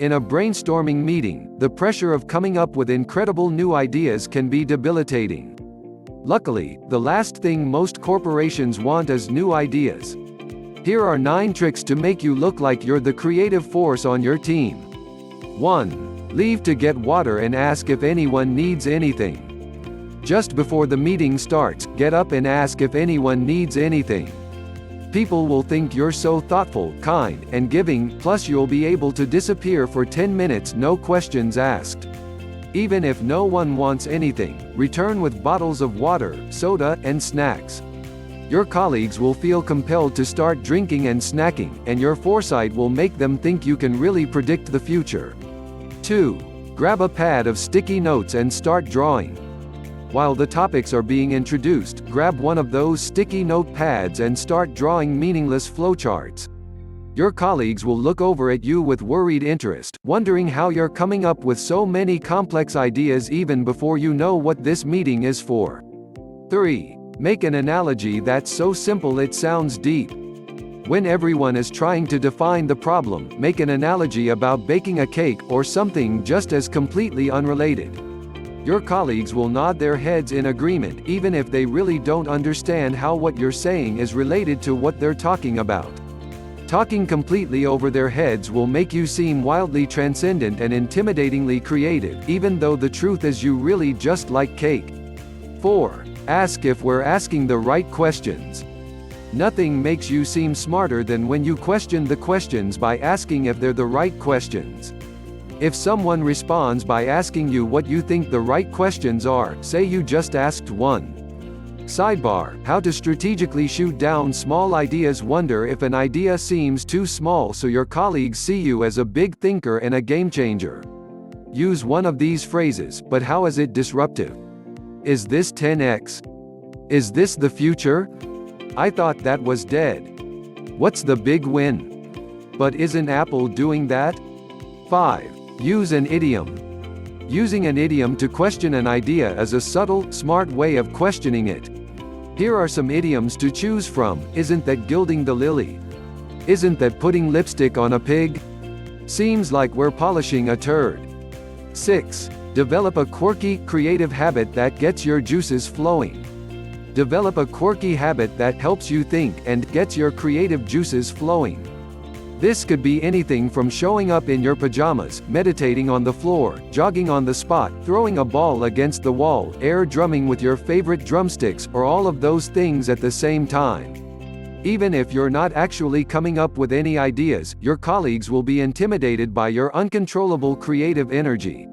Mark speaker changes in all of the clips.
Speaker 1: In a brainstorming meeting, the pressure of coming up with incredible new ideas can be debilitating. Luckily, the last thing most corporations want is new ideas. Here are 9 tricks to make you look like you're the creative force on your team. 1. Leave to get water and ask if anyone needs anything. Just before the meeting starts, get up and ask if anyone needs anything. People will think you're so thoughtful, kind, and giving, plus you'll be able to disappear for 10 minutes no questions asked. Even if no one wants anything, return with bottles of water, soda, and snacks. Your colleagues will feel compelled to start drinking and snacking, and your foresight will make them think you can really predict the future. 2. Grab a pad of sticky notes and start drawing. While the topics are being introduced, grab one of those sticky note pads and start drawing meaningless flowcharts. Your colleagues will look over at you with worried interest, wondering how you're coming up with so many complex ideas even before you know what this meeting is for. 3. Make an analogy that's so simple it sounds deep. When everyone is trying to define the problem, make an analogy about baking a cake or something just as completely unrelated. Your colleagues will nod their heads in agreement even if they really don't understand how what you're saying is related to what they're talking about. Talking completely over their heads will make you seem wildly transcendent and intimidatingly creative, even though the truth is you really just like cake. 4. Ask if we're asking the right questions. Nothing makes you seem smarter than when you question the questions by asking if they're the right questions. If someone responds by asking you what you think the right questions are, say you just asked one. Sidebar: How to strategically shoot down small ideas. Wonder if an idea seems too small so your colleagues see you as a big thinker and a game changer. Use one of these phrases, but how is it disruptive? Is this 10x? Is this the future? I thought that was dead. What's the big win? But isn't Apple doing that? 5. Use an idiom. Using an idiom to question an idea is a subtle, smart way of questioning it. Here are some idioms to choose from. Isn't that gilding the lily? Isn't that putting lipstick on a pig? Seems like we're polishing a turd. 6. Develop a quirky, creative habit that gets your juices flowing. Develop a quirky habit that helps you think and gets your creative juices flowing. This could be anything from showing up in your pajamas, meditating on the floor, jogging on the spot, throwing a ball against the wall, air drumming with your favorite drumsticks, or all of those things at the same time. Even if you're not actually coming up with any ideas, your colleagues will be intimidated by your uncontrollable creative energy.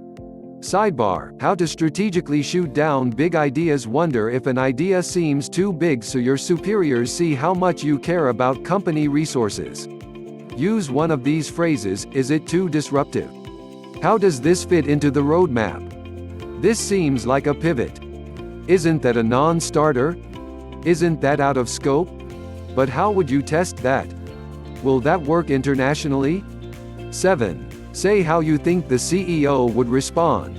Speaker 1: Sidebar: How to strategically shoot down big ideas. Wonder if an idea seems too big so your superiors see how much you care about company resources. Use one of these phrases. Is it too disruptive? How does this fit into the roadmap? This seems like a pivot. Isn't that a non-starter? Isn't that out of scope? But how would you test that? Will that work internationally? 7. Say how you think the CEO would respond.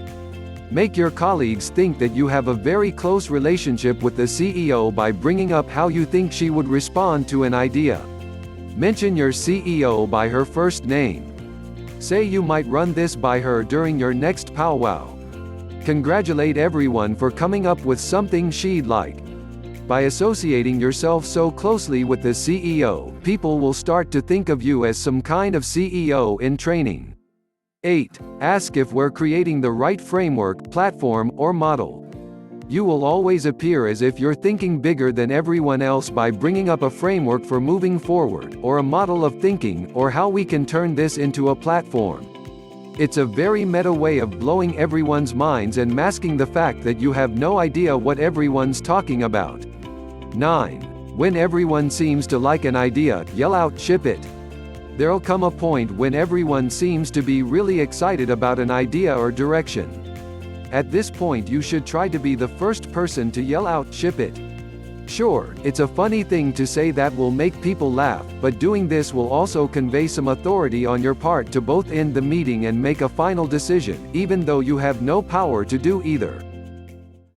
Speaker 1: Make your colleagues think that you have a very close relationship with the CEO by bringing up how you think she would respond to an idea. Mention your CEO by her first name. Say you might run this by her during your next powwow. Congratulate everyone for coming up with something she'd like. By associating yourself so closely with the CEO, people will start to think of you as some kind of CEO in training. 8. Ask if we're creating the right framework, platform, or model. You will always appear as if you're thinking bigger than everyone else by bringing up a framework for moving forward, or a model of thinking, or how we can turn this into a platform. It's a very meta way of blowing everyone's minds and masking the fact that you have no idea what everyone's talking about. 9. When everyone seems to like an idea, yell out, "Ship it." There'll come a point when everyone seems to be really excited about an idea or direction. At this point you should try to be the first person to yell out, "Ship it." Sure, it's a funny thing to say that will make people laugh, but doing this will also convey some authority on your part to both end the meeting and make a final decision, even though you have no power to do either.